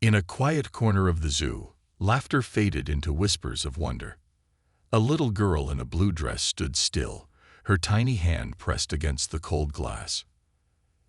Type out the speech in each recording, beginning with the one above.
In a quiet corner of the zoo, laughter faded into whispers of wonder. A little girl in a blue dress stood still, her tiny hand pressed against the cold glass.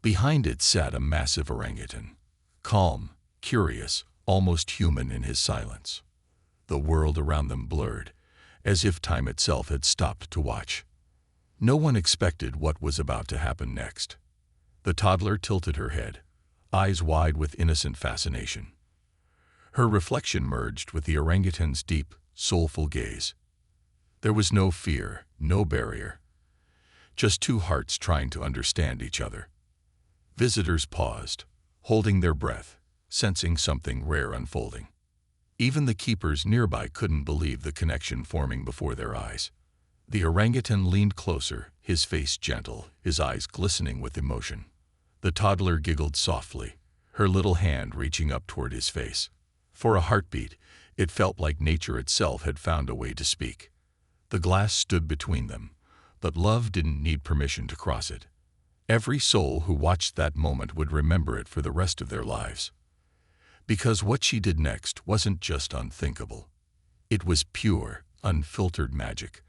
Behind it sat a massive orangutan, calm, curious, almost human in his silence. The world around them blurred, as if time itself had stopped to watch. No one expected what was about to happen next. The toddler tilted her head, eyes wide with innocent fascination. Her reflection merged with the orangutan's deep, soulful gaze. There was no fear, no barrier. Just two hearts trying to understand each other. Visitors paused, holding their breath, sensing something rare unfolding. Even the keepers nearby couldn't believe the connection forming before their eyes. The orangutan leaned closer, his face gentle, his eyes glistening with emotion. The toddler giggled softly, her little hand reaching up toward his face. For a heartbeat, it felt like nature itself had found a way to speak. The glass stood between them, but love didn't need permission to cross it. Every soul who watched that moment would remember it for the rest of their lives. Because what she did next wasn't just unthinkable. It was pure, unfiltered magic,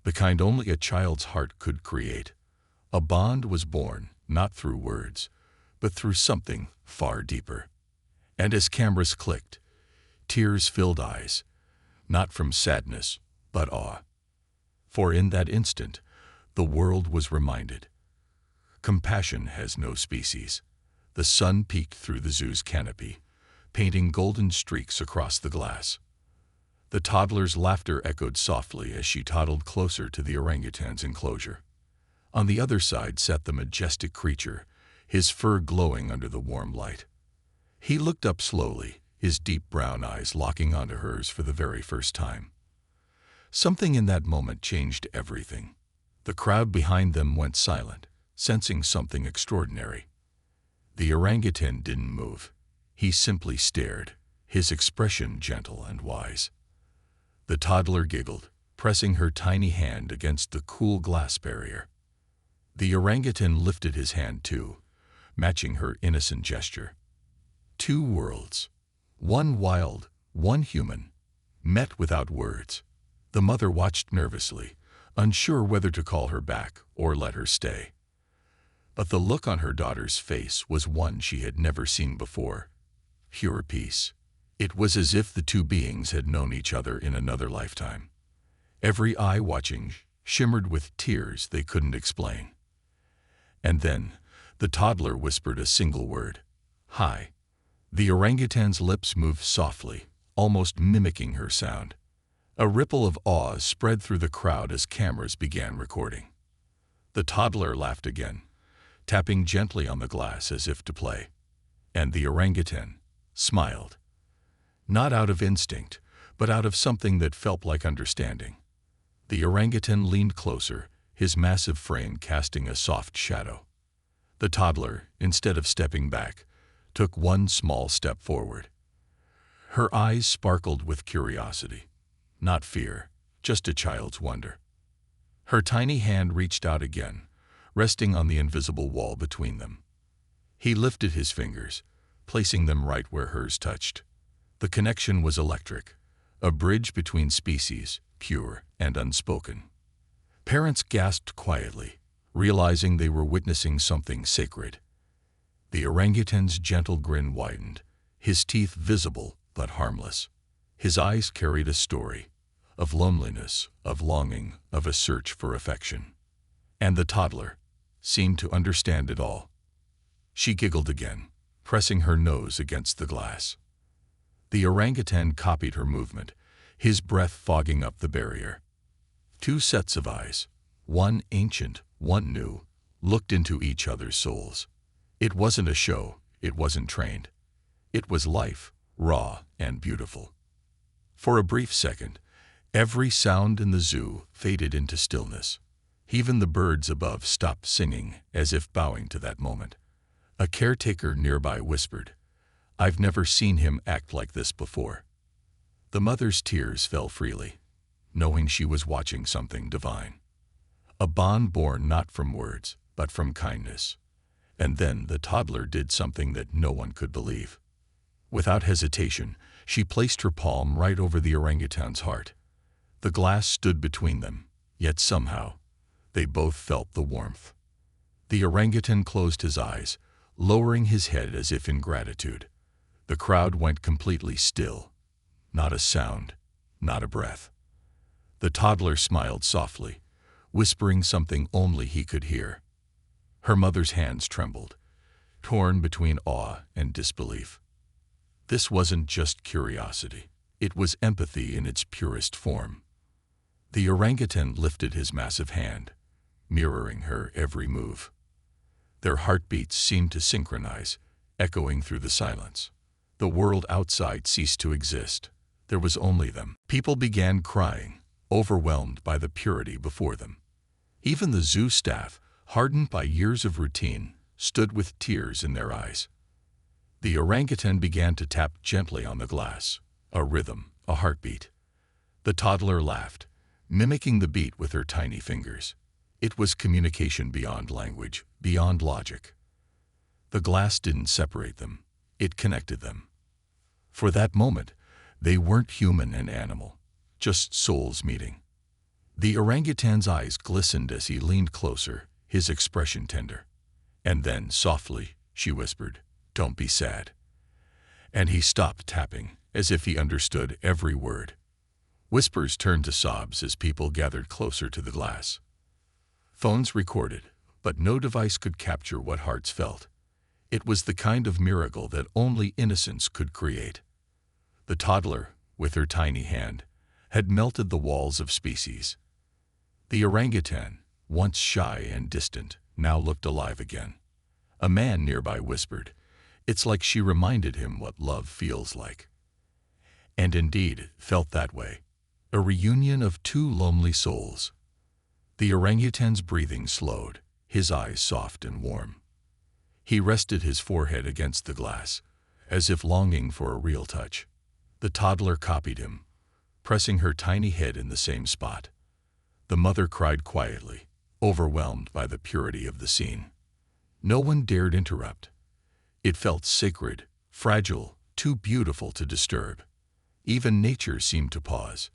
the kind only a child's heart could create. A bond was born, not through words, but through something far deeper. And as cameras clicked, tears filled eyes, not from sadness, but awe. For in that instant, the world was reminded. Compassion has no species. The sun peeked through the zoo's canopy, painting golden streaks across the glass. The toddler's laughter echoed softly as she toddled closer to the orangutan's enclosure. On the other side sat the majestic creature, his fur glowing under the warm light. He looked up slowly, his deep brown eyes locking onto hers for the very first time. Something in that moment changed everything. The crowd behind them went silent, sensing something extraordinary. The orangutan didn't move. He simply stared, his expression gentle and wise. The toddler giggled, pressing her tiny hand against the cool glass barrier. The orangutan lifted his hand too, matching her innocent gesture. Two worlds, one wild, one human, met without words. The mother watched nervously, unsure whether to call her back or let her stay. But the look on her daughter's face was one she had never seen before. Pure peace. It was as if the two beings had known each other in another lifetime. Every eye watching shimmered with tears they couldn't explain. And then, the toddler whispered a single word. "Hi." The orangutan's lips moved softly, almost mimicking her sound. A ripple of awe spread through the crowd as cameras began recording. The toddler laughed again, tapping gently on the glass as if to play. And the orangutan smiled. Not out of instinct, but out of something that felt like understanding. The orangutan leaned closer, his massive frame casting a soft shadow. The toddler, instead of stepping back, took one small step forward. Her eyes sparkled with curiosity, not fear, just a child's wonder. Her tiny hand reached out again, resting on the invisible wall between them. He lifted his fingers, placing them right where hers touched. The connection was electric, a bridge between species, pure and unspoken. Parents gasped quietly, realizing they were witnessing something sacred. The orangutan's gentle grin widened, his teeth visible but harmless. His eyes carried a story of loneliness, of longing, of a search for affection. And the toddler seemed to understand it all. She giggled again, pressing her nose against the glass. The orangutan copied her movement, his breath fogging up the barrier. Two sets of eyes, one ancient, one new, looked into each other's souls. It wasn't a show, it wasn't trained. It was life, raw and beautiful. For a brief second, every sound in the zoo faded into stillness. Even the birds above stopped singing, as if bowing to that moment. A caretaker nearby whispered, "I've never seen him act like this before." The mother's tears fell freely, knowing she was watching something divine. A bond born not from words, but from kindness. And then the toddler did something that no one could believe. Without hesitation, she placed her palm right over the orangutan's heart. The glass stood between them, yet somehow, they both felt the warmth. The orangutan closed his eyes, lowering his head as if in gratitude. The crowd went completely still. Not a sound, not a breath. The toddler smiled softly, whispering something only he could hear. Her mother's hands trembled, torn between awe and disbelief. This wasn't just curiosity. It was empathy in its purest form. The orangutan lifted his massive hand, mirroring her every move. Their heartbeats seemed to synchronize, echoing through the silence. The world outside ceased to exist. There was only them. People began crying, overwhelmed by the purity before them. Even the zoo staff, hardened by years of routine, stood with tears in their eyes. The orangutan began to tap gently on the glass, a rhythm, a heartbeat. The toddler laughed, mimicking the beat with her tiny fingers. It was communication beyond language, beyond logic. The glass didn't separate them, it connected them. For that moment, they weren't human and animal, just souls meeting. The orangutan's eyes glistened as he leaned closer, his expression tender. And then, softly, she whispered, "Don't be sad." And he stopped tapping, as if he understood every word. Whispers turned to sobs as people gathered closer to the glass. Phones recorded, but no device could capture what hearts felt. It was the kind of miracle that only innocence could create. The toddler, with her tiny hand, had melted the walls of species. The orangutan, once shy and distant, now looked alive again. A man nearby whispered, "It's like she reminded him what love feels like." And indeed, it felt that way. A reunion of two lonely souls. The orangutan's breathing slowed, his eyes soft and warm. He rested his forehead against the glass, as if longing for a real touch. The toddler copied him, pressing her tiny head in the same spot. The mother cried quietly, overwhelmed by the purity of the scene. No one dared interrupt. It felt sacred, fragile, too beautiful to disturb. Even nature seemed to pause.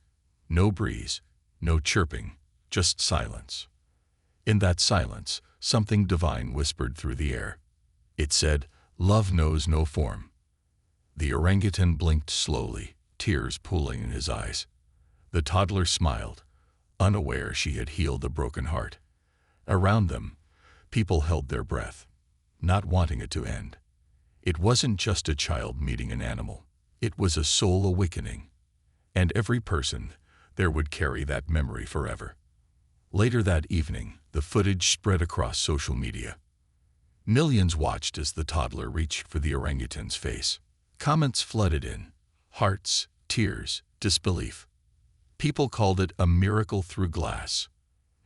No breeze, no chirping, just silence. In that silence, something divine whispered through the air. It said, "Love knows no form." The orangutan blinked slowly, tears pooling in his eyes. The toddler smiled, unaware she had healed a broken heart. Around them, people held their breath, not wanting it to end. It wasn't just a child meeting an animal. It was a soul awakening. And every person there would carry that memory forever. Later that evening, the footage spread across social media. Millions watched as the toddler reached for the orangutan's face. Comments flooded in. Hearts, tears, disbelief. People called it a miracle through glass.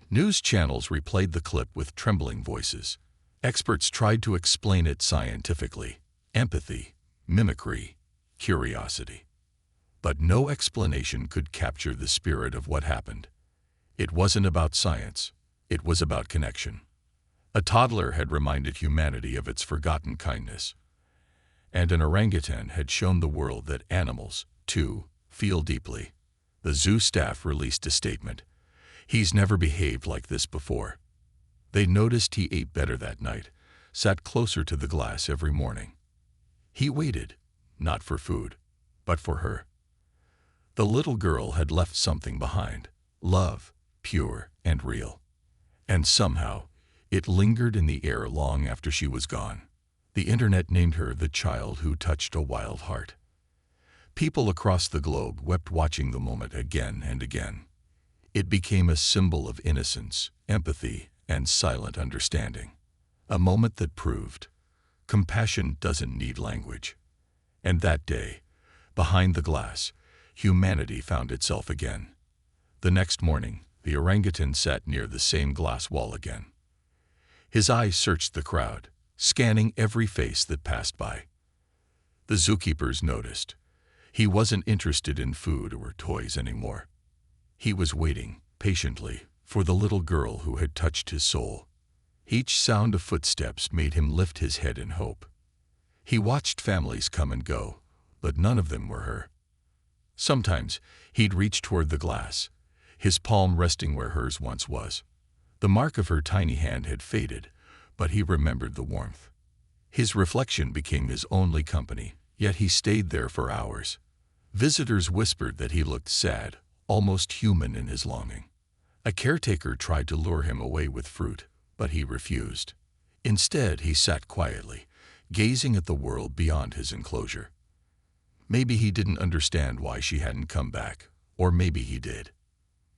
News channels replayed the clip with trembling voices. Experts tried to explain it scientifically. Empathy, mimicry, curiosity. But no explanation could capture the spirit of what happened. It wasn't about science. It was about connection. A toddler had reminded humanity of its forgotten kindness. And an orangutan had shown the world that animals, too, feel deeply. The zoo staff released a statement. "He's never behaved like this before." They noticed he ate better that night, sat closer to the glass every morning. He waited, not for food, but for her. The little girl had left something behind, love, pure and real. And somehow, it lingered in the air long after she was gone. The internet named her the child who touched a wild heart. People across the globe wept watching the moment again and again. It became a symbol of innocence, empathy, and silent understanding. A moment that proved compassion doesn't need language. And that day, behind the glass, humanity found itself again. The next morning, the orangutan sat near the same glass wall again. His eyes searched the crowd, scanning every face that passed by. The zookeepers noticed. He wasn't interested in food or toys anymore. He was waiting, patiently, for the little girl who had touched his soul. Each sound of footsteps made him lift his head in hope. He watched families come and go, but none of them were her. Sometimes he'd reach toward the glass, his palm resting where hers once was. The mark of her tiny hand had faded, but he remembered the warmth. His reflection became his only company, yet he stayed there for hours. Visitors whispered that he looked sad, almost human in his longing. A caretaker tried to lure him away with fruit, but he refused. Instead, he sat quietly, gazing at the world beyond his enclosure. Maybe he didn't understand why she hadn't come back, or maybe he did.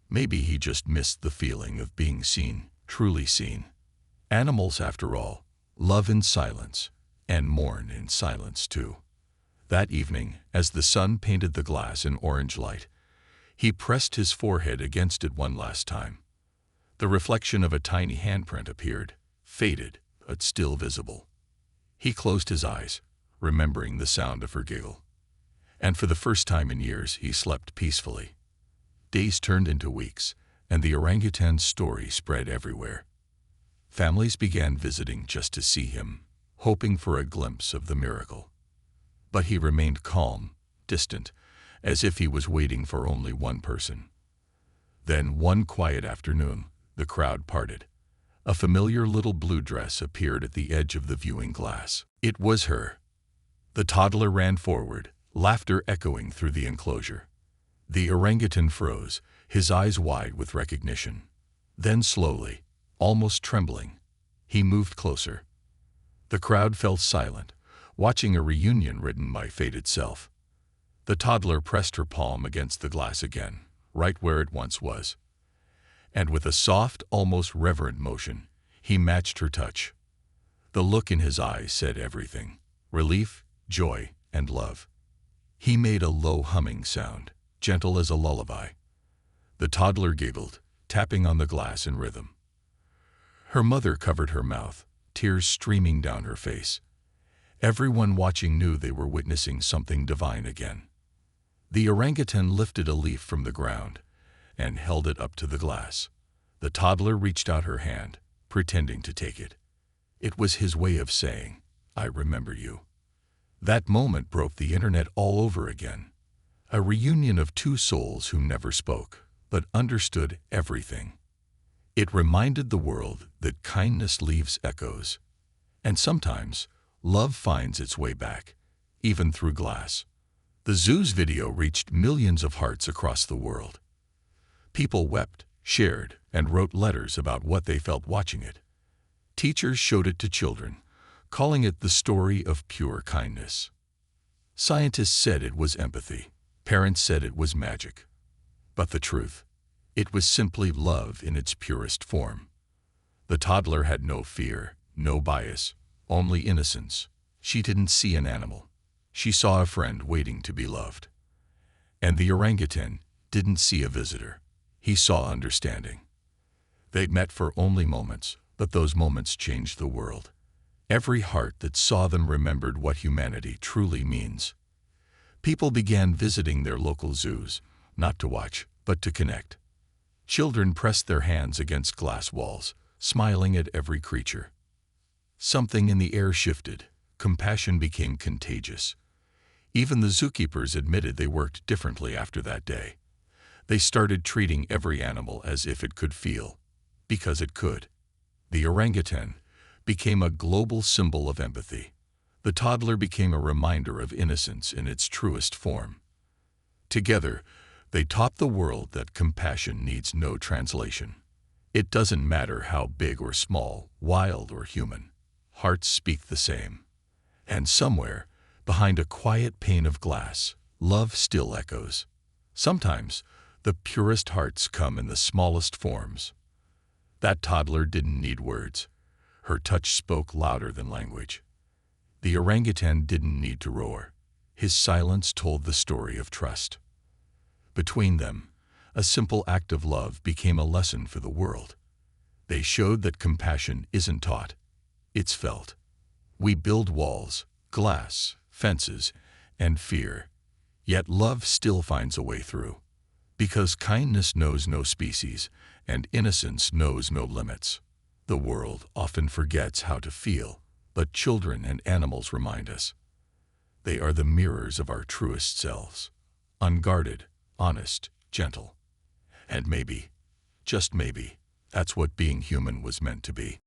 Maybe he just missed the feeling of being seen, truly seen. Animals, after all, love in silence, and mourn in silence too. That evening, as the sun painted the glass in orange light, he pressed his forehead against it one last time. The reflection of a tiny handprint appeared, faded, but still visible. He closed his eyes, remembering the sound of her giggle. And for the first time in years, he slept peacefully. Days turned into weeks, and the orangutan's story spread everywhere. Families began visiting just to see him, hoping for a glimpse of the miracle. But he remained calm, distant, as if he was waiting for only one person. Then, one quiet afternoon, the crowd parted. A familiar little blue dress appeared at the edge of the viewing glass. It was her. The toddler ran forward, laughter echoing through the enclosure. The orangutan froze, his eyes wide with recognition. Then slowly, almost trembling, he moved closer. The crowd fell silent, watching a reunion written by fate itself. The toddler pressed her palm against the glass again, right where it once was. And with a soft, almost reverent motion, he matched her touch. The look in his eyes said everything: relief, joy, and love. He made a low humming sound, gentle as a lullaby. The toddler giggled, tapping on the glass in rhythm. Her mother covered her mouth, tears streaming down her face. Everyone watching knew they were witnessing something divine again. The orangutan lifted a leaf from the ground and held it up to the glass. The toddler reached out her hand, pretending to take it. It was his way of saying, "I remember you." That moment broke the internet all over again. A reunion of two souls who never spoke, but understood everything. It reminded the world that kindness leaves echoes, and sometimes love finds its way back, even through glass. The zoo's video reached millions of hearts across the world. People wept, shared, and wrote letters about what they felt watching it. Teachers showed it to children, calling it the story of pure kindness. Scientists said it was empathy. Parents said it was magic. But the truth, it was simply love in its purest form. The toddler had no fear, no bias, only innocence. She didn't see an animal. She saw a friend waiting to be loved. And the orangutan didn't see a visitor. He saw understanding. They'd met for only moments, but those moments changed the world. Every heart that saw them remembered what humanity truly means. People began visiting their local zoos, not to watch, but to connect. Children pressed their hands against glass walls, smiling at every creature. Something in the air shifted. Compassion became contagious. Even the zookeepers admitted they worked differently after that day. They started treating every animal as if it could feel, because it could. The orangutan became a global symbol of empathy. The toddler became a reminder of innocence in its truest form. Together, they taught the world that compassion needs no translation. It doesn't matter how big or small, wild or human. Hearts speak the same. And somewhere, behind a quiet pane of glass, love still echoes. Sometimes, the purest hearts come in the smallest forms. That toddler didn't need words. Her touch spoke louder than language. The orangutan didn't need to roar. His silence told the story of trust. Between them, a simple act of love became a lesson for the world. They showed that compassion isn't taught, it's felt. We build walls, glass, fences, and fear, yet love still finds a way through. Because kindness knows no species, and innocence knows no limits. The world often forgets how to feel, but children and animals remind us. They are the mirrors of our truest selves. Unguarded, honest, gentle. And maybe, just maybe, that's what being human was meant to be.